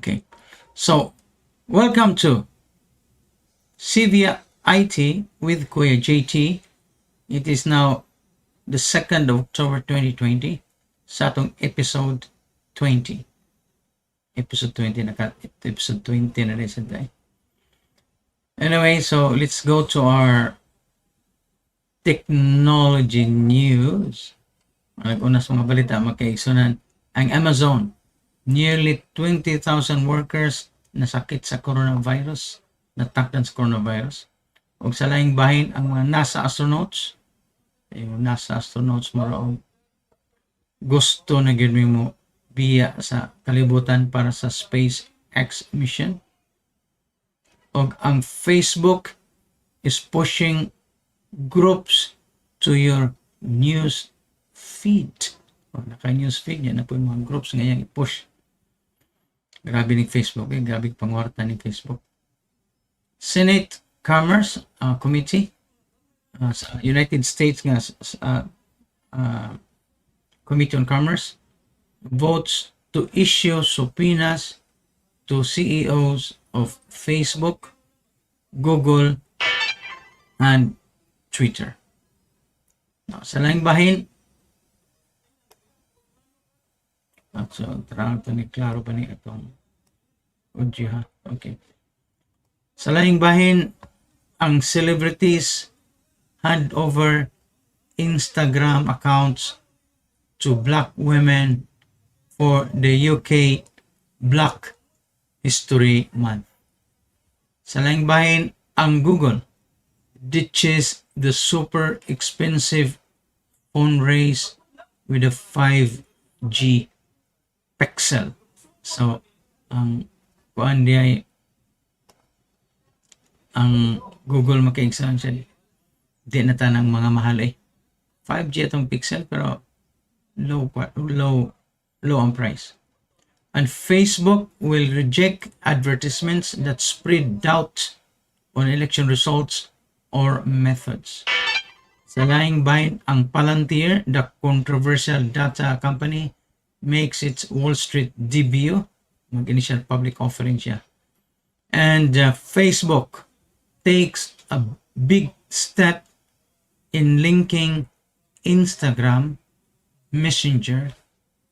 Okay, so welcome to Sibya I.T with Kuya JT. It is now the 2nd of October 2020 sa atong episode 20. Episode 20 episode 20 na rin sa day. Anyway, so let's go to our technology news. Una sa mga balita, magkaigsunan ang Amazon. Nearly 20,000 workers nasakit sa coronavirus, natakdan sa coronavirus. O sa laing bahin, ang mga NASA astronauts, yung NASA astronauts mo gusto na gawin mo biya sa kalibutan para sa SpaceX mission. O ang Facebook is pushing groups to your news feed. O naka-news feed yan na po yung mga groups ngayon i-push. Grabe ni Facebook, grabe pangwarta ni Facebook. Senate Commerce Committee sa United States nga Committee on Commerce votes to issue subpoenas to CEOs of Facebook, Google, and Twitter. Sa laing bahin, so tarang ito ni klaro pa ni itong audio ha. Okay. Sa laing bahin, ang celebrities hand over Instagram accounts to black women for the UK Black History Month. Sa laing bahin, ang Google ditches the super expensive phone race with a 5G Pixel. So, ang kuan di ay ang Google makaigsahan siya. Di na tanang mga mahal 5G atong Pixel pero low ang price. And Facebook will reject advertisements that spread doubt on election results or methods. Sa laing bahin, ang Palantir, the controversial data company, makes its Wall Street debut. Mag-initial public offering siya. And Facebook takes a big step in linking Instagram, Messenger,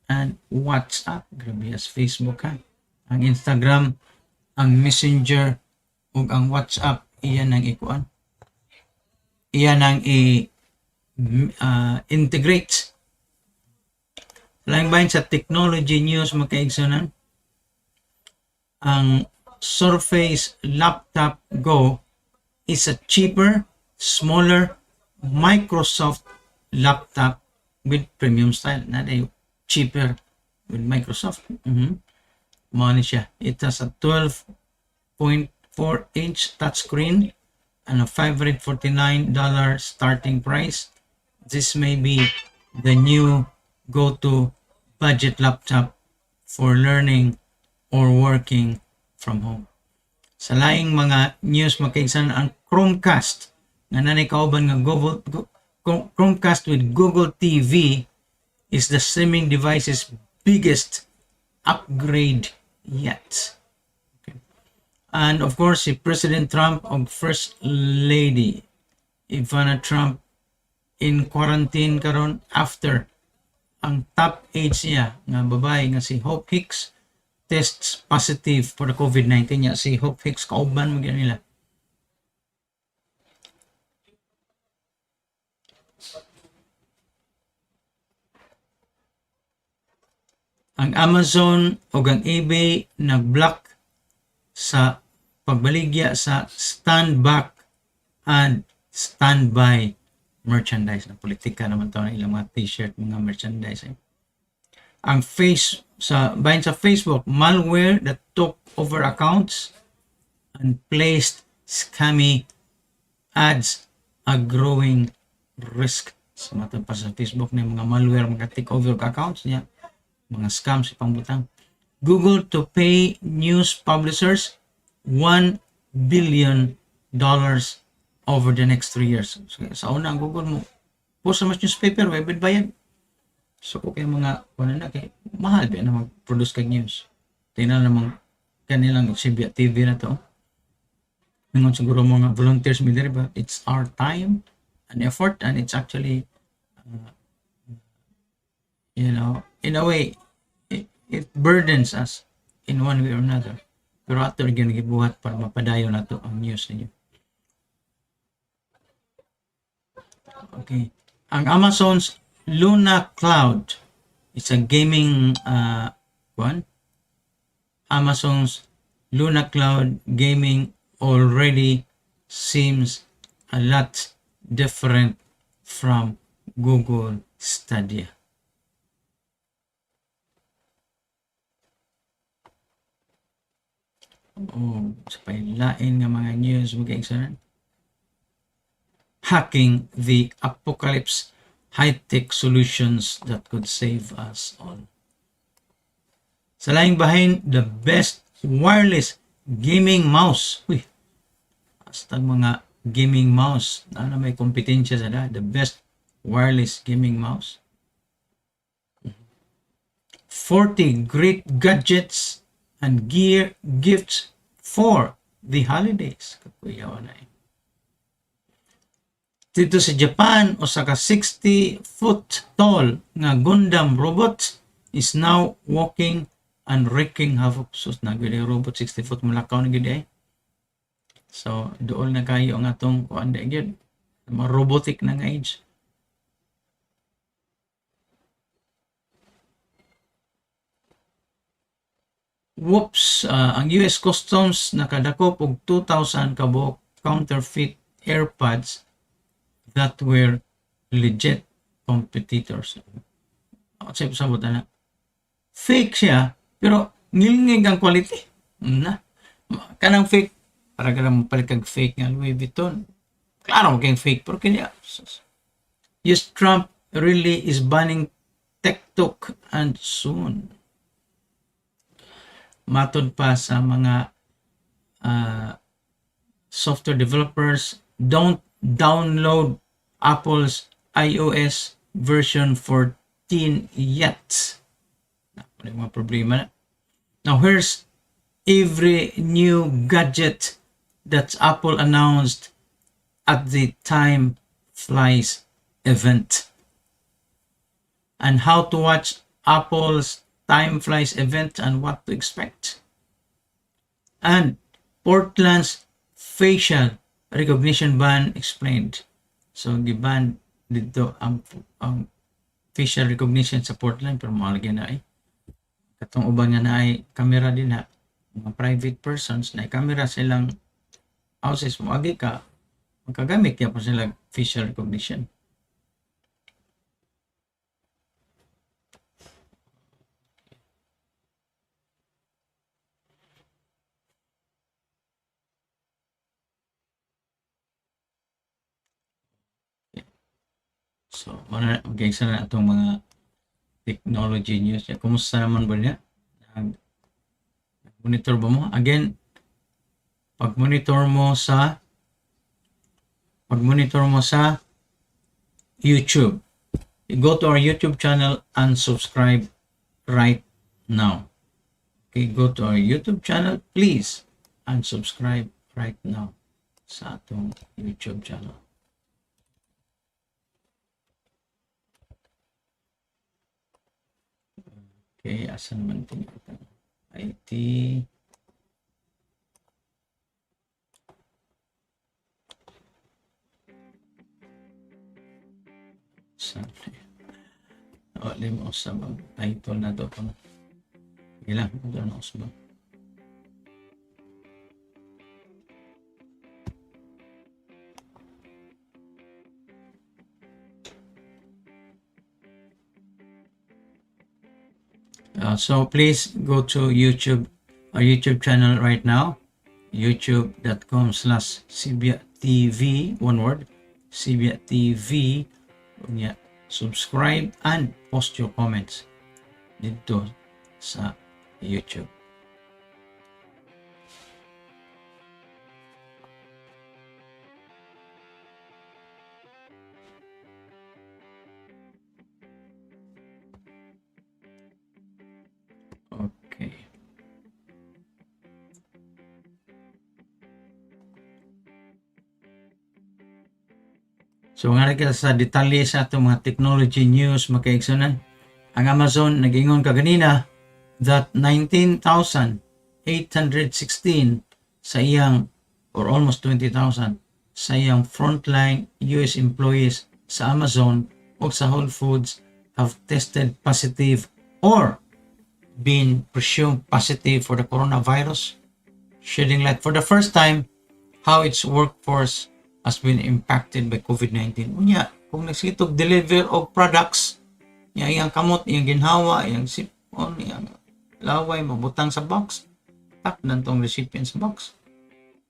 and WhatsApp. Grabe as Facebook ha. Ang Instagram, ang Messenger, ug ang WhatsApp, iyan ang ikuan. Iyan ang integrate. Laing bahin sa technology news makaigsunan, ang Surface Laptop Go is a cheaper, smaller Microsoft laptop with premium style. Naday cheaper with Microsoft. Mao ni siya. It has a 12.4-inch touchscreen and a $549 starting price. This may be the new go-to budget laptop for learning or working from home. Sa laing mga news makaigsan, ang Chromecast nga nanay kauban nga Chromecast with Google TV is the streaming device's biggest upgrade yet. Okay. And of course, si President Trump and First Lady Ivana Trump in quarantine karon after ang top age niya nga babae nga si Hope Hicks tests positive for the COVID-19 niya. Si Hope Hicks kauban mo nila. Ang Amazon o ang eBay nag-block sa pagbaligya sa stand-back and standby merchandise. Na politika naman ito ng ilang mga t-shirt, mga merchandise. Ang bahin sa Facebook, malware that took over accounts and placed scammy ads a growing risk. Sa matang pa sa Facebook na mga malware, mga take over accounts niya, mga scams ipang butang. Google to pay news publishers $1 billion over the next 3 years. So, sa una, ang Google mo, post sa mas newspaper, web bayad. So, kung kayo mga, kung na kay mahal ba na mag-produce kag news. Tingnan namang kanilang SibyaTV na to. Mingon siguro mga volunteers mi diri ba, it's our time and effort, and it's actually in a way it burdens us in one way or another, pero ato gyud gibuhat para mapadayon nato ang news ninyo. Okay, ang Amazon's Luna Cloud, it's a gaming one. Amazon's Luna Cloud gaming already seems a lot different from Google Stadia. Sa pailain nga mga news mga igsoon. Hacking the apocalypse, high-tech solutions that could save us all. Sa laing bahin, the best wireless gaming mouse. Uy, hasta mga gaming mouse na may kompetensya sa the best wireless gaming mouse. 40 great gadgets and gear gifts for the holidays. Kakuyaw na eh. Dito sa Japan, o sa 60-foot tall nga Gundam robot is now walking and wreaking havoc. So, nagwili robot 60 foot malakaw na gid eh. So, dool na kayo ang atong kuan da gyud. Mga robotic na nga age. Whoops! Ang US Customs nakadakop og 2,000 kabok counterfeit AirPods that were legit competitors. Sa sabot na. Fake siya, pero ngilngig ang quality. Kanang fake, para ka lang mapalit kag fake nga Louis Vuitton. Klaro kayong fake, pero kanya. Yes, Trump really is banning TikTok and soon. Matod pa sa mga software developers, don't download Apple's iOS version 14 yet. Mga problema na. Now, here's every new gadget that Apple announced at the Time Flies event, and how to watch Apple's Time Flies event and what to expect. And Portland's facial recognition ban explained. So, giban dito ang facial recognition sa Portland, pero malagyan na katong uban nga na ay camera din ha. Mga private persons na camera silang houses mo, agi ka, magkagamit kaya po sila facial recognition. So, mag-isa na itong mga technology news. Kumusta naman ba niya? Monitor ba mo? Again, pag-monitor mo sa YouTube. Go to our YouTube channel and subscribe right now. Okay, go to our YouTube channel, please, and subscribe right now sa atong YouTube channel. Okay, asan man ito? IT. Lima sa title na ito. Ilang ito na usba. So please go to our YouTube channel right now, youtube.com/SibyaTV, one word, SibyaTV. Yeah, subscribe and post your comments dito sa YouTube. Okay. So nga kita sa detalye sa atong mga technology news makaigsunan. Ang Amazon nagingon kaganina that 19,816 sa iyang or almost 20,000 sa iyang frontline US employees sa Amazon o sa Whole Foods have tested positive or been presumed positive for the coronavirus, shedding light for the first time how its workforce has been impacted by COVID-19. Unya, kung nagsitog deliver of products, iyang kamot, iyang ginhawa, iyang sipon, iyang laway, mabutang sa box, takdan tong recipient sa box.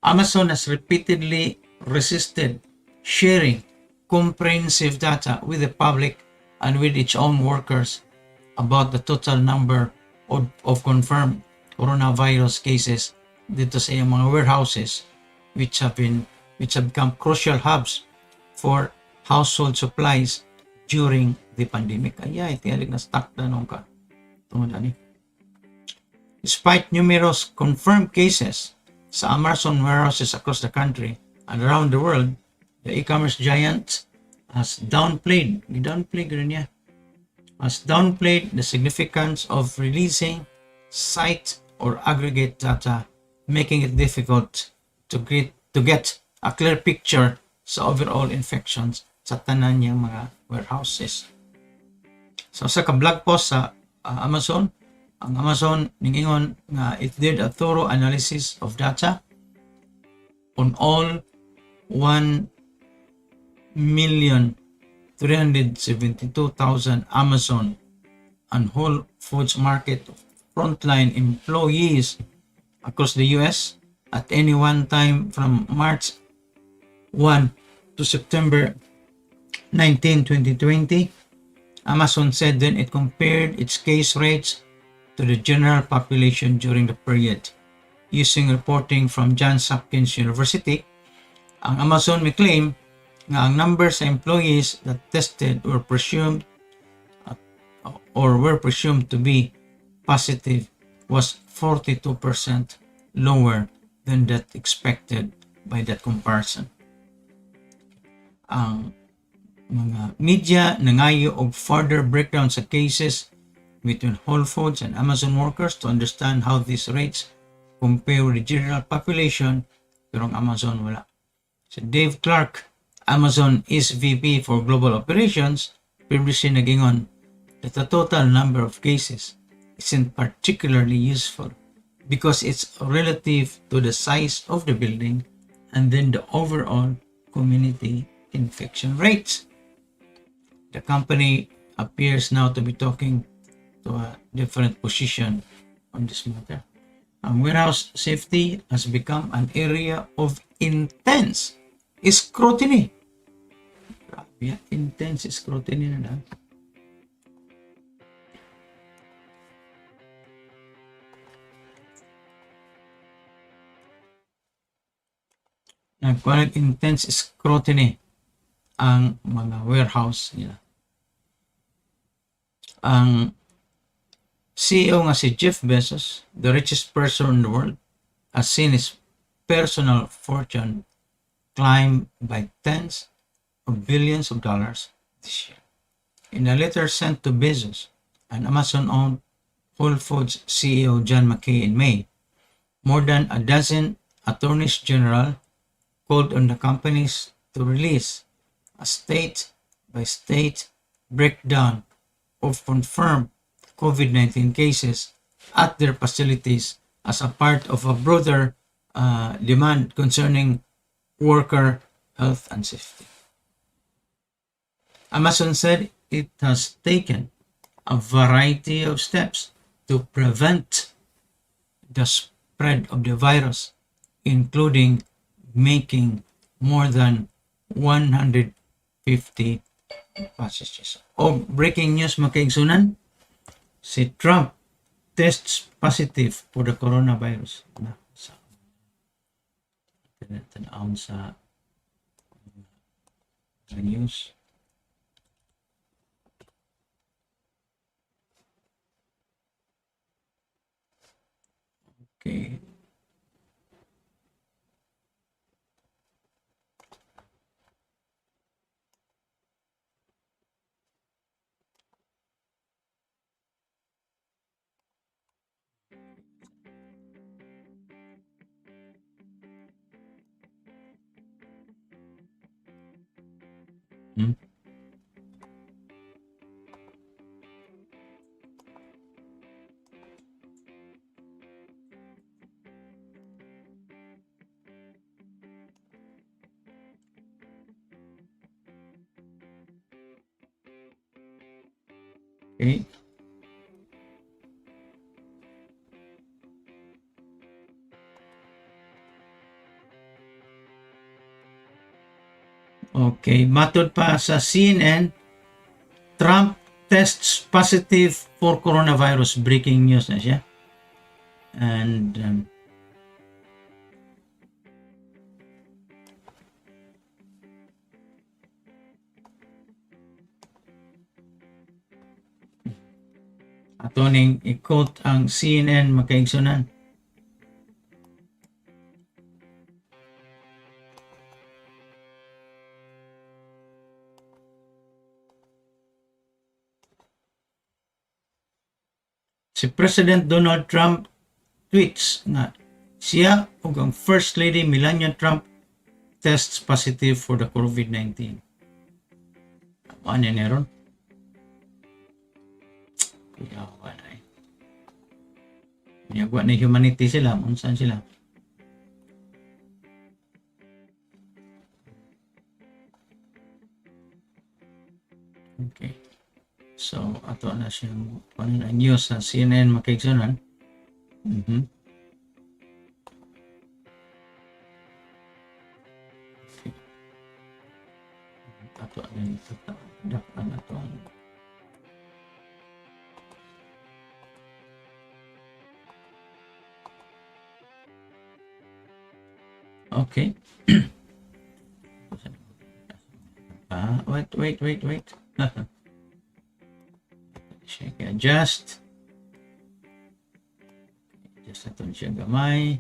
Amazon has repeatedly resisted sharing comprehensive data with the public and with its own workers about the total number of confirmed coronavirus cases dito sa iyang mga warehouses which have become crucial hubs for household supplies during the pandemic. Ay, tiyalig na stock na nung ka. Tungod ani. Despite numerous confirmed cases sa Amazon warehouses across the country and around the world, the e-commerce giant has downplayed the significance of releasing site or aggregate data, making it difficult to get a clear picture sa overall infections sa tanan niyang mga warehouses. So sa blog post sa Amazon, ang Amazon ningingon nga it did a thorough analysis of data on all 1,372,000 Amazon and Whole Foods Market frontline employees across the US at any one time from March 1 to September 19, 2020. Amazon said then it compared its case rates to the general population during the period. Using reporting from Johns Hopkins University, ang Amazon may claim nga ang number sa employees that tested were presumed to be positive was 42% lower than that expected by that comparison. Ang mga media nangayo og further breakdown sa cases between Whole Foods and Amazon workers to understand how these rates compare with the general population, pero ang Amazon wala. So Dave Clark, Amazon SVP for Global Operations, previously nagingon that the total number of cases isn't particularly useful because it's relative to the size of the building and then the overall community infection rates. The company appears now to be talking to a different position on this matter. Warehouse safety has become an area of intense scrutiny. Grabe, intense scrutiny na lang. Intense scrutiny ang mga warehouse nila. Ang CEO nga si Jeff Bezos, the richest person in the world, has seen his personal fortune climb by tens of billions of dollars this year. In a letter sent to Bezos, an Amazon-owned Whole Foods CEO John McKay in May, more than a dozen attorneys general called on the companies to release a state-by-state breakdown of confirmed COVID-19 cases at their facilities as a part of a broader demand concerning worker health and safety. Amazon said it has taken a variety of steps to prevent the spread of the virus, including making more than 150 passages. O breaking news makaigsunan, si Trump tests positive for the coronavirus. Tinatanaon sa news. Okay. Hmm? Okay. Okay. Matod pa sa CNN, Trump tests positive for coronavirus. Breaking news na siya. And ato ning i-quote ang CNN makaigsunan. Si President Donald Trump tweets nga siya ug ang First Lady Melania Trump tests positive for the COVID-19. Ano ni ron? Kuyawa na eh. Niyagwa na humanity sila. Unsan sila? Okay. So, ato na siyang news sa CNN makaigsunan. Okay. Ato na ito. Dapat na ito. Okay. Wait. Check adjust. Adjust natin siya gamay.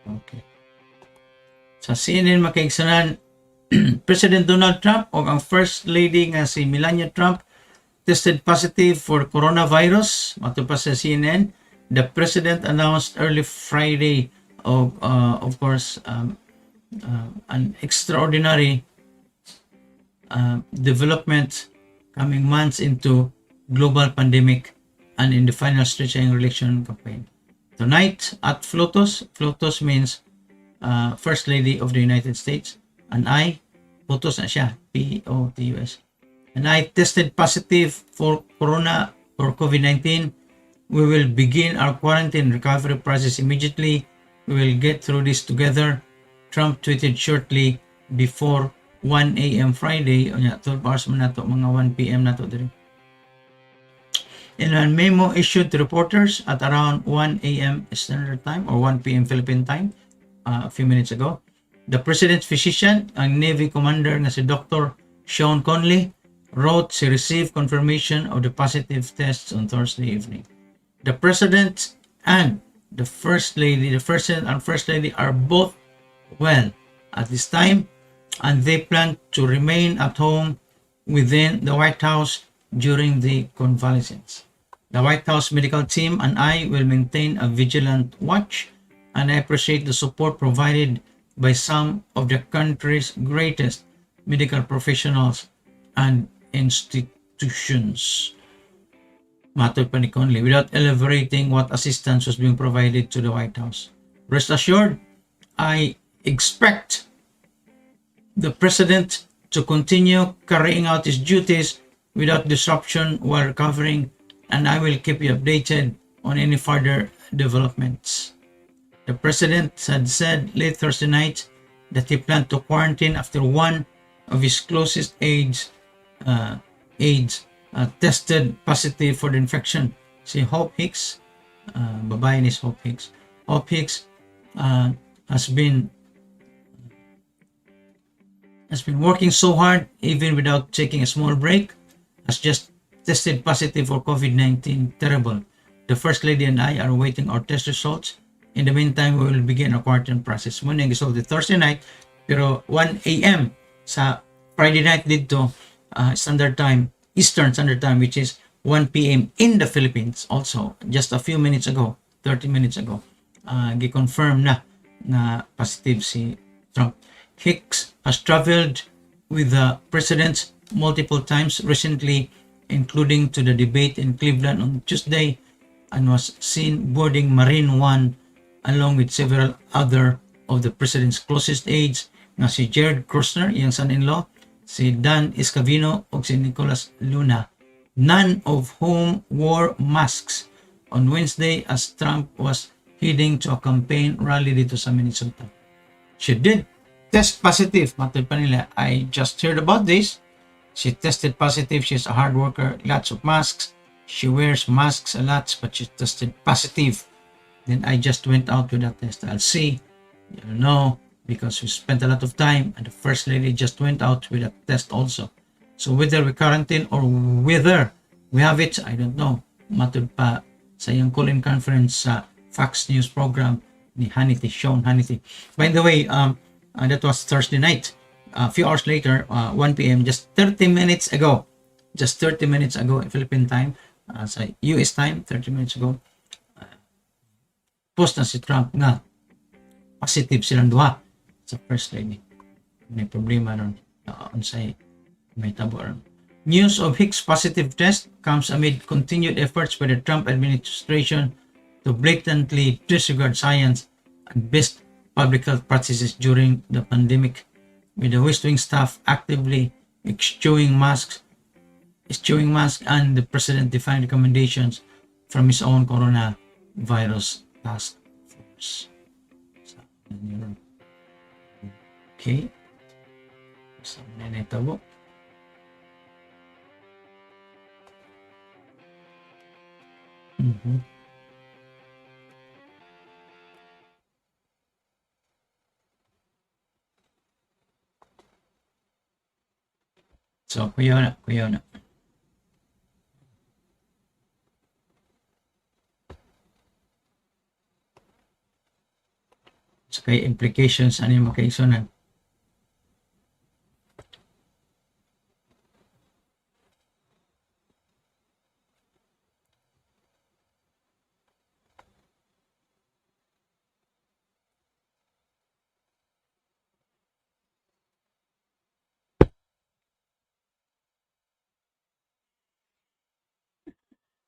Okay. Sa CNN makaigsunan, President Donald Trump o ang First Lady nga si Melania Trump tested positive for coronavirus. Matod pa sa CNN, the President announced early Friday of course an extraordinary development coming months into global pandemic and in the final stretching election campaign. Tonight at Flotos means First Lady of the United States, and I, Photos na siya, P-O-T-U-S, and I tested positive for COVID-19. We will begin our quarantine recovery process immediately. We will get through this together, Trump tweeted shortly before 1 a.m. Friday. O niya, 12 hours man nato, mga 1 p.m. nato diri. In a memo issued to reporters at around 1 a.m. Standard Time or 1 p.m. Philippine Time a few minutes ago, the President's physician, ang Navy Commander nga si Dr. Sean Conley, wrote she received confirmation of the positive tests on Thursday evening. The President and the First Lady, the President and First Lady are both well at this time, and they plan to remain at home within the White House during the convalescence. The White House medical team and I will maintain a vigilant watch, and I appreciate the support provided by some of the country's greatest medical professionals and institutions. Matod pa ni Conley, without elaborating what assistance was being provided to the White House. Rest assured, I expect the President to continue carrying out his duties without disruption while recovering, and I will keep you updated on any further developments. The President had said late Thursday night that he planned to quarantine after one of his closest aides tested positive for the infection. Si Hope Hicks, babae ni Hope Hicks. Hope Hicks has been working so hard even without taking a small break, has just tested positive for COVID-19. Terrible. The First Lady and I are waiting our test results. In the meantime, we will begin our quarantine process. Muna yung gisulti Thursday night, pero 1 a.m. sa Friday night dito, Standard Time, Eastern Standard Time, which is 1 p.m. in the Philippines also. Just a few minutes ago, 30 minutes ago, gi-confirm na positive si Trump. Hicks has traveled with the president multiple times recently, including to the debate in Cleveland on Tuesday, and was seen boarding Marine One along with several other of the president's closest aides nga si Jared Kushner, iyang son-in-law, si Dan Escavino ug si Nicolas Luna, none of whom wore masks on Wednesday as Trump was heading to a campaign rally dito sa Minnesota. She did test positive. Matod pa nila, I just heard about this. She tested positive. She's a hard worker. Lots of masks. She wears masks a lot, but she tested positive. Then I just went out with that test. I'll see. You know, because we spent a lot of time, and the First Lady just went out with a test also. So whether we quarantine or whether we have it, I don't know. Matod pa sa iyang call-in conference sa Fox News program ni Hannity, Sean Hannity. By the way, that was Thursday night. A few hours later, 1 p.m., just 30 minutes ago, Philippine time, sa US time, 30 minutes ago, post na si Trump nga positive silang duha sa First Lady. May problema ron. Unsay may tabo ron. News of Hicks' positive test comes amid continued efforts by the Trump administration to blatantly disregard science and best public health practices during the pandemic, with the West Wing staff actively eschewing masks and the president defying recommendations from his own coronavirus task force. Okay. So, nanitabo. So, kuya na. So, kay implications, ano yung makaisunan?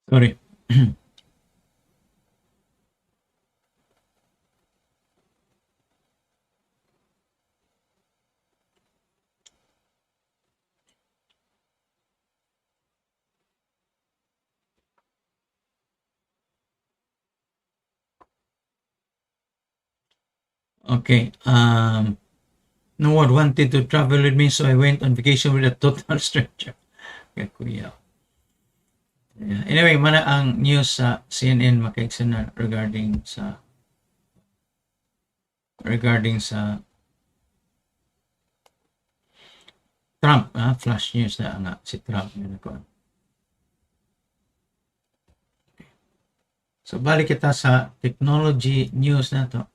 Sorry. Okay. No one wanted to travel with me, so I went on vacation with a total stranger. Okay, kuya. Yeah. Anyway, mana ang news sa CNN makaigsunan regarding sa Trump, flash news na nga si Trump yun ako. Okay. So balik kita sa technology news na to.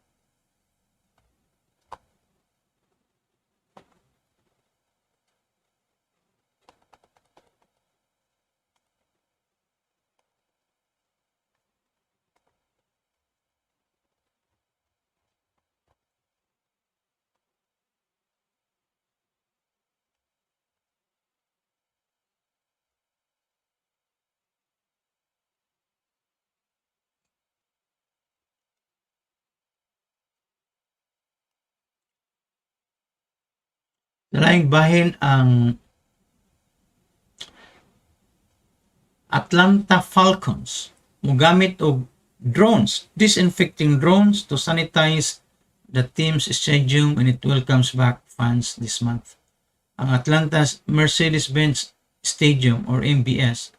Laing bahin ang Atlanta Falcons mogamit og drones, disinfecting drones to sanitize the team's stadium when it welcomes back fans this month. Ang Atlanta's Mercedes-Benz Stadium or MBS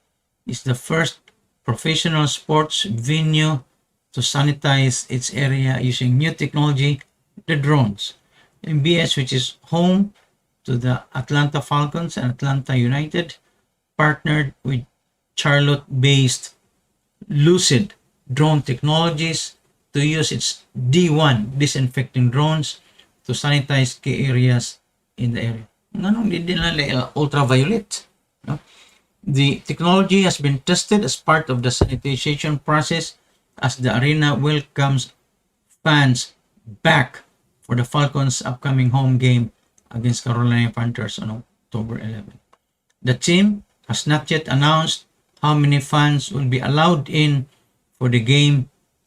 is the first professional sports venue to sanitize its area using new technology, the drones. MBS, which is home to the Atlanta Falcons and Atlanta United, partnered with Charlotte-based Lucid Drone Technologies to use its D1 disinfecting drones to sanitize key areas in the area. Nganong di nila ultraviolet? No? The technology has been tested as part of the sanitization process as the arena welcomes fans back for the Falcons' upcoming home game against Carolina Panthers on October 11. The team has not yet announced how many fans will be allowed in for the game,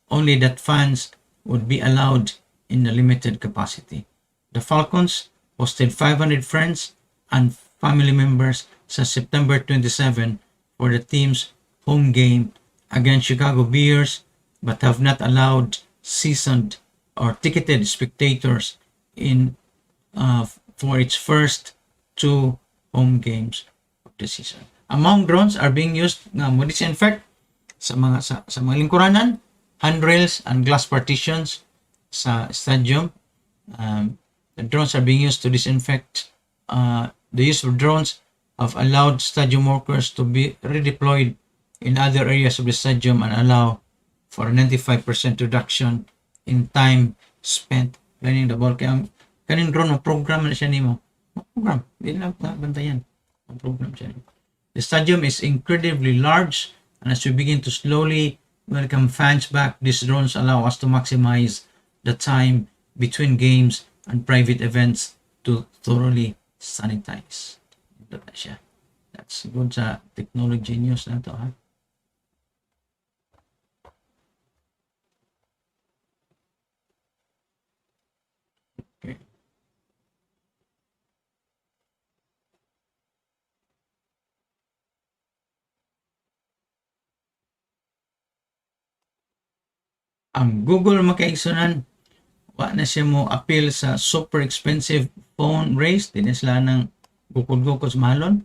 only that fans would be allowed in a limited capacity. The Falcons hosted 500 friends and family members sa September 27 for the team's home game against Chicago Bears, but have not allowed seasoned or ticketed spectators in for its first two home games of the season. Among drones are being used na mo-disinfect sa mga lingkuranan, handrails and glass partitions sa stadium. The drones are being used to disinfect. The use of drones have allowed stadium workers to be redeployed in other areas of the stadium and allow for a 95% reduction in time spent cleaning the ball. Kaya kaning drone, program na siya nimo. Program, hindi na bantayan. Program siya. The stadium is incredibly large, and as we begin to slowly welcome fans back, these drones allow us to maximize the time between games and private events to thoroughly sanitize. Ito na siya. That's good sa technology news na ito, ha? Okay. Ang Google makaigsunan, wa na siya mo appeal sa super expensive phone race. Di na sila ng gukod-gukod mahalon.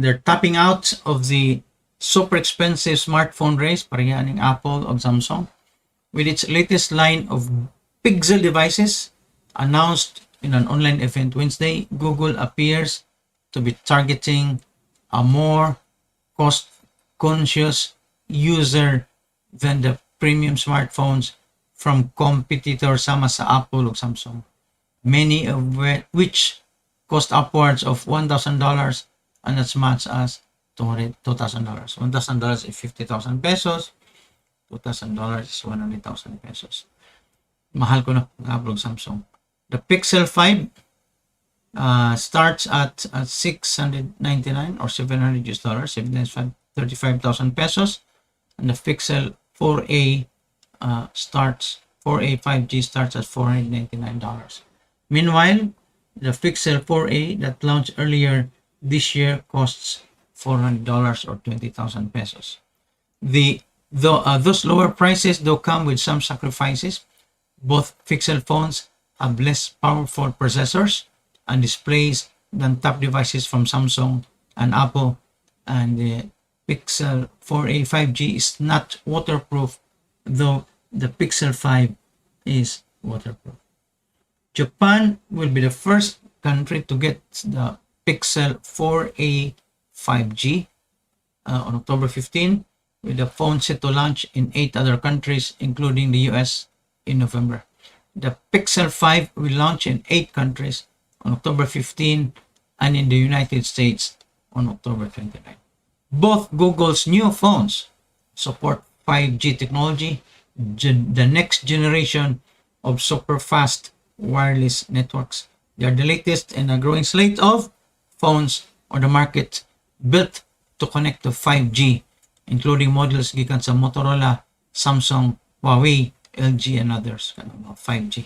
They're tapping out of the super expensive smartphone race, pareha ning Apple o Samsung, with its latest line of Pixel devices announced in an online event Wednesday. Google appears to be targeting a more cost-conscious user than the premium smartphones from competitors sama sa Apple o Samsung, many of which cost upwards of $1,000 and as much as $2,000. $1,000 is 50,000 pesos, $2,000 is 100,000 pesos. Mahal ko na Apple o Samsung. The Pixel 5 starts at $699 or $700 US, 35,000 pesos, and the Pixel 4a 4a 5G starts at $499. Meanwhile, the Pixel 4a that launched earlier this year costs $400 or 20,000 pesos. Those lower prices though come with some sacrifices. Both Pixel phones have less powerful processors and displays than top devices from Samsung and Apple, and the Pixel 4a 5G is not waterproof, though the Pixel 5 is waterproof. Japan will be the first country to get the Pixel 4a 5G on October 15, with the phone set to launch in 8 other countries, including the US, in November. The Pixel 5 will launch in 8 countries on October 15 and in the United States on October 29. Both Google's new phones support 5G technology, the next generation of super fast wireless networks. They are the latest in a growing slate of phones on the market built to connect to 5G, including models gikan sa Motorola, Samsung, Huawei, LG, and others. 5G.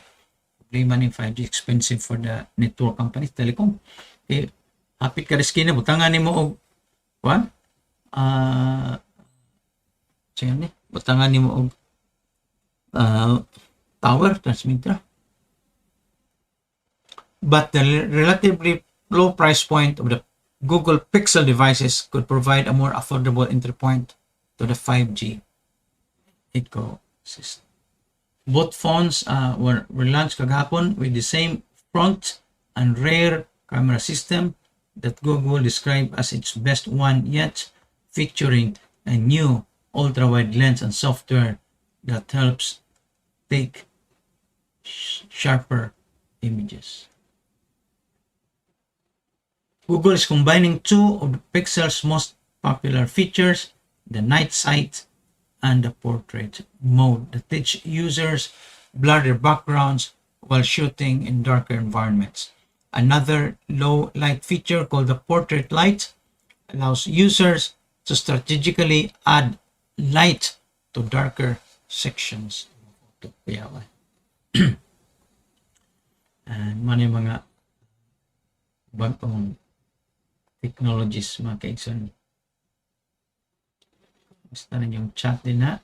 Problema ng 5G, expensive for the network companies, telecom. Okay, hapit ka riski na, butangan ni mo og butangan ni mo og tower transmitter. But the relatively low price point of the Google Pixel devices could provide a more affordable entry point to the 5G ecosystem. Both phones were launched kagahapon with the same front and rear camera system that Google described as its best one yet, featuring a new ultra-wide lens and software that helps take sharper images. Google is combining two of the Pixel's most popular features, the night sight and the portrait mode, that teach users blur their backgrounds while shooting in darker environments. Another low light feature called the portrait light allows users to strategically add light to darker sections. And man yung mga bagong technologies mga kaigsoon. Basta na yung chat din na.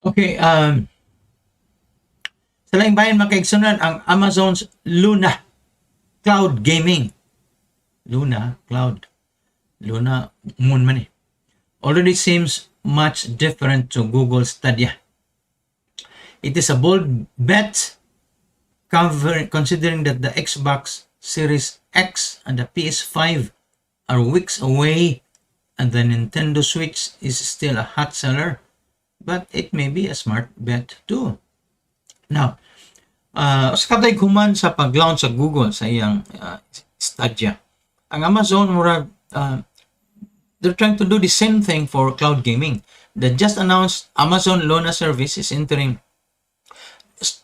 Okay, sa laing bayan makaigsunan ang Amazon's Luna Cloud Gaming. Luna Cloud. Luna Moon man eh. Already seems much different to Google Stadia. It is a bold bet considering that the Xbox Series X and the PS5 are weeks away and the Nintendo Switch is still a hot seller, but it may be a smart bet too. Now, sa katay human sa pag-launch sa Google sa iyang Stadia, ang Amazon murag they're trying to do the same thing for cloud gaming. The just announced Amazon Luna service is entering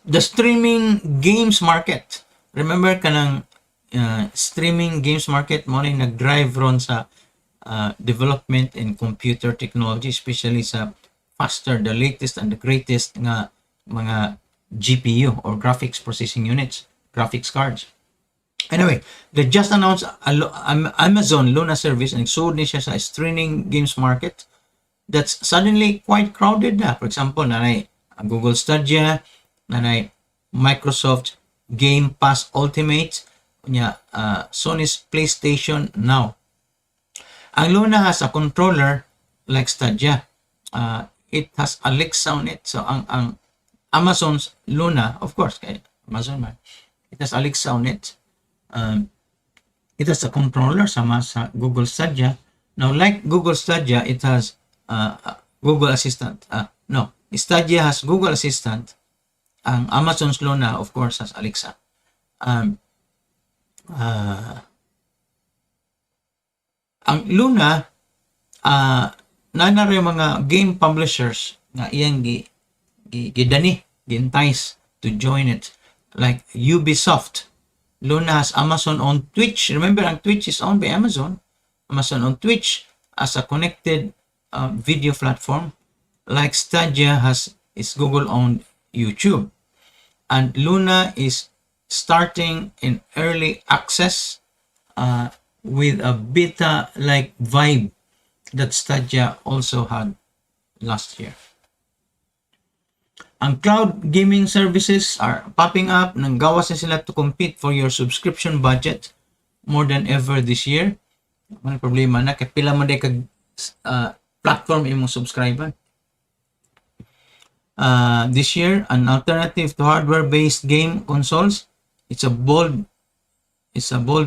the streaming games market. Remember kanang streaming games market mo na nag-drive ron sa development in computer technology, especially sa faster, the latest and the greatest nga mga GPU or graphics processing units, graphics cards. Anyway, they just announced Amazon Luna service and sold niya siya sa streaming games market that's suddenly quite crowded na. For example, nanay Google Stadia, nanay Microsoft Game Pass Ultimate, Sony's PlayStation Now. Ang Luna has a controller like Stadia. It has Alexa on it. So ang Amazon's Luna, of course, kay Amazon man, it has Alexa on it. It has a controller sama sa Google Stadia. Now, like Google Stadia, it has Google Assistant. No, Stadia has Google Assistant. Ang Amazon's Luna, of course, has Alexa. Ang Luna, nanaro yung mga game publishers nga iyang gidani, gintice to join it. Like Ubisoft. Luna has Amazon on Twitch. Remember, ang Twitch is owned by Amazon. Amazon on Twitch as a connected video platform. Like Stadia is Google-owned YouTube. And Luna is starting in early access with a beta-like vibe that Stadia also had last year. Ang cloud gaming services are popping up. Nanggawas na sila to compete for your subscription budget more than ever this year. Ano problema na? Kaya pila mo day kag platform imong subscriber. This year, an alternative to hardware-based game consoles. It's a bold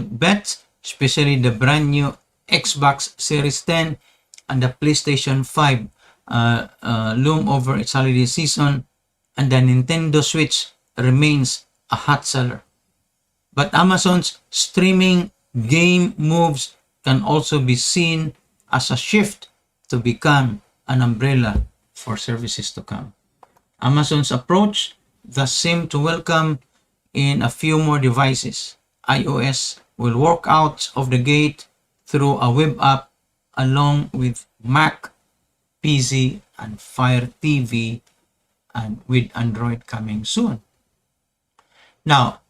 bet, especially the brand new Xbox Series 10 and the PlayStation 5 loom over its holiday season, and the Nintendo Switch remains a hot seller. But Amazon's streaming game moves can also be seen as a shift to become an umbrella for services to come. Amazon's approach thus seems to welcome in a few more devices. iOS will work out of the gate through a web app along with Mac, PC, and Fire TV, and with Android coming soon. Now,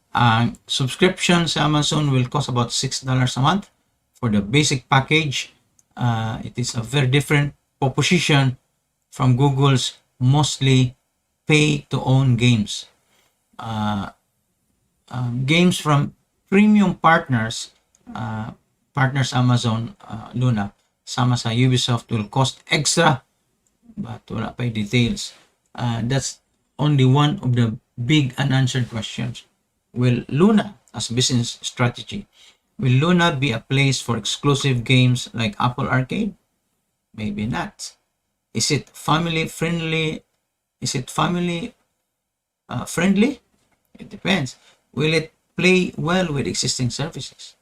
subscription sa Amazon will cost about $6 a month for the basic package. It is a very different proposition from Google's mostly pay-to-own games. Games from premium partners Amazon Luna, sama sa Ubisoft, will cost extra, but wala pa details. That's only one of the big unanswered questions. Will Luna, as business strategy, will Luna be a place for exclusive games like Apple Arcade? Maybe not. Is it family friendly? Friendly? It depends. Will it play well with existing services?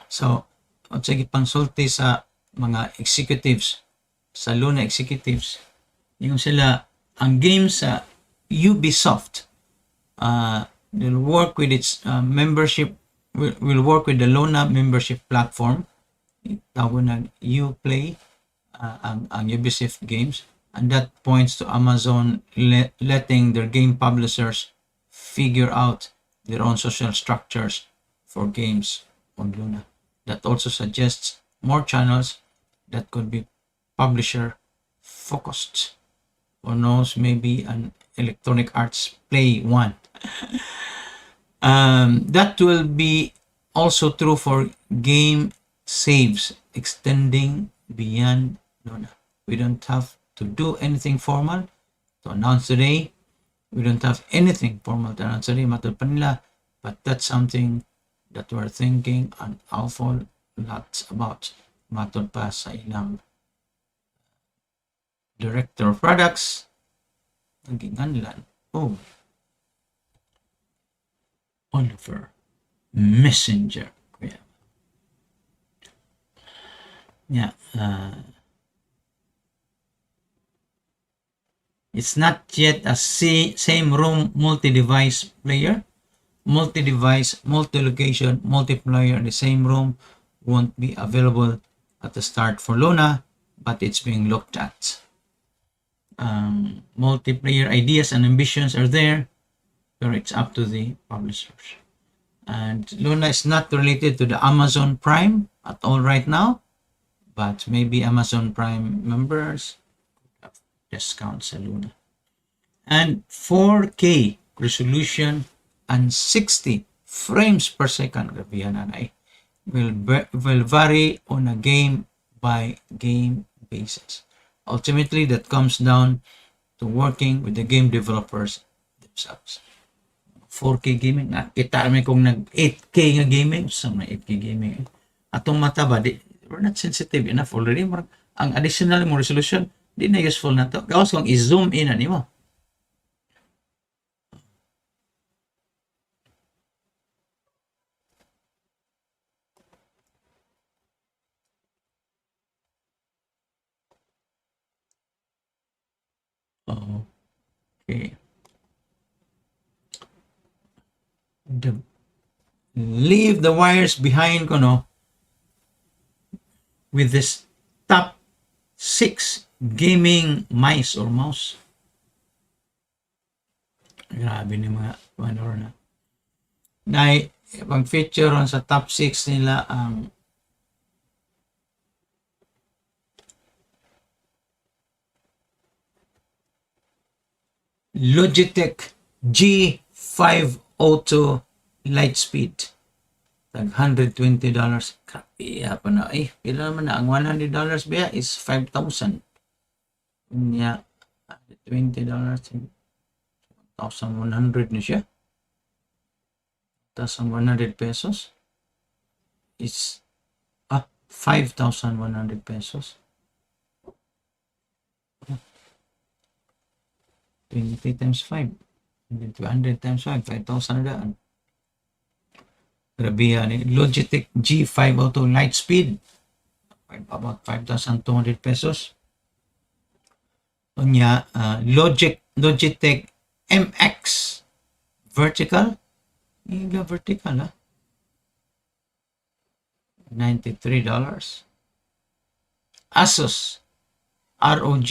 So, sige pangsulti sa mga executives, sa Luna executives, yung sila, ang game sa Ubisoft, they'll work with its membership, will work with the Luna membership platform, tawag ng Uplay, ang Ubisoft games, and that points to Amazon letting their game publishers figure out their own social structures for games on Luna. That also suggests more channels that could be publisher focused. Who knows, maybe an Electronic Arts Play 1. That will be also true for game saves extending beyond Luna. We don't have to do anything formal to announce today. We don't have anything formal to announce today, matod pa nila, but that's something that we're thinking an awful lot about. Matod pa sa ilang director of products, naging anlan. Oh, Oliver Messenger. Yeah. It's not yet a same room multi-device player. Multi-device, multi-location, multiplayer in the same room won't be available at the start for Luna, but it's being looked at. Multiplayer ideas and ambitions are there, but it's up to the publishers. And Luna is not related to the Amazon Prime at all right now, but maybe Amazon Prime members have discounts sa Luna. And 4K resolution and 60 frames per second, grabe yan, will vary on a game by game basis. Ultimately, that comes down to working with the game developers themselves. 4K gaming, nakita namin kung nag 8K nga gaming, sa mga 8K gaming. Atong mata ba, we're not sensitive enough already. Ang additional mo resolution, di na useful na to. Gawas kung i-zoom in ani mo. Okay. Leave the wires behind ko, no? With this top 6 gaming mice or mouse. Grabe ni mga manor na. Pang feature on sa top 6 nila ang Logitech G502 Lightspeed. Tag $120. Kapia pa na. Pila naman na. Ang $100 ba is 5,000. Kanya, $20. 1,100 na siya. 1,100 pesos is 5,100 pesos. 20 times 5. 200 times 5. 5,000 na daan. Grabe yan. Logitech G502 Lightspeed. About 5,200 pesos. Kanya, Logitech MX Vertical. Higa vertical, ha? $93. Asus ROG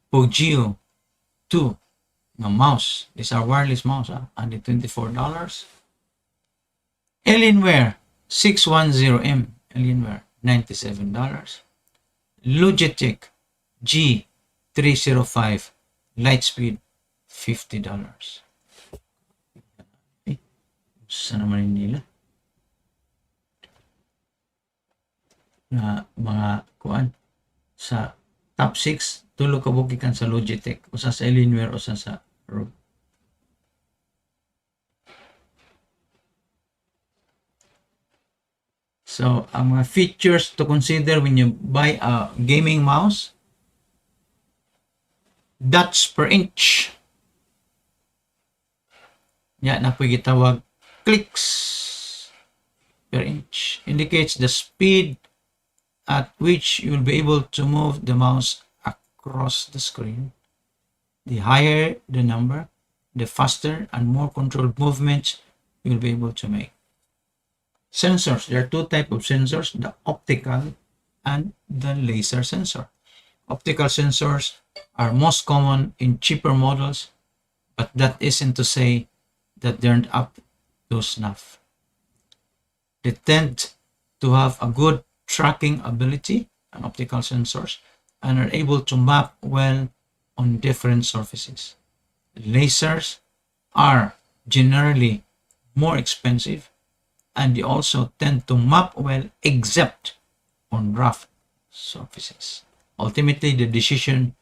Poggio 2 na mouse. These are wireless mouse, ha? Only $24. Alienware 610M Alienware $97. Logitech G305 Lightspeed $50. Saan naman nila na mga kuan sa top 6 tulo ka bukikan sa Logitech, usa sa Alienware, usa sa ROG. So, ang mga features to consider when you buy a gaming mouse: dots per inch. Yan na po gitawag clicks per inch. Indicates the speed at which you will be able to move the mouse across the screen. The higher the number, the faster and more controlled movements you will be able to make. Sensors. There are two types of sensors, the optical and the laser sensor. Optical sensors are most common in cheaper models, but that isn't to say that they're up to snuff. They tend to have a good tracking ability, and optical sensors, and are able to map well on different surfaces. Lasers are generally more expensive, and they also tend to map well except on rough surfaces. Ultimately, the decision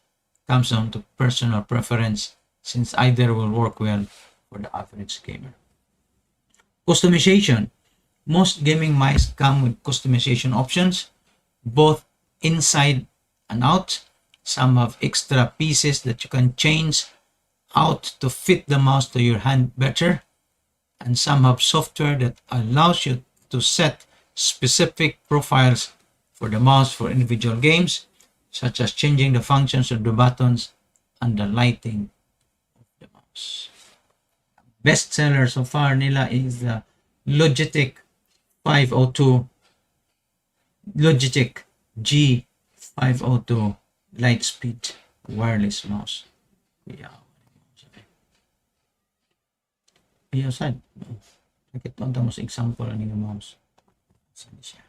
comes down to personal preference, since either will work well for the average gamer. Customization. Most gaming mice come with customization options, both inside and out. Some have extra pieces that you can change out to fit the mouse to your hand better, and some have software that allows you to set specific profiles for the mouse for individual games, such as changing the functions of the buttons and the lighting of the mouse. Best seller so far nila is the Logitech 502 Logitech G502 Lightspeed wireless mouse. Iya sad. Sakit lang tamo sa example ani nga mouse. Saan siya?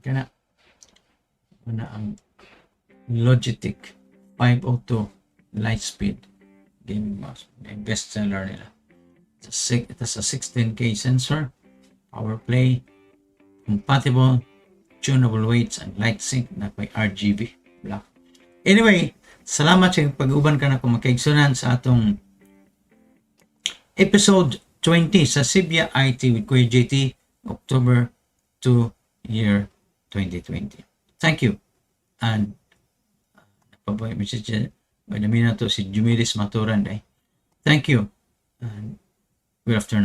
Kana ang Logitech 502 Lightspeed gaming mouse. Yung best seller nila. It has a 16K sensor, power play, compatible, tunable weights, and light sync na may RGB black. Anyway, salamat sa pag-uban ka na kung makaigsunan sa atong episode 20 sa Sibya I.T with Kuya JT, October 2, year 2020. Thank you. And napaboy message by the minute to si Jumilis Maturan. Thank you and good afternoon.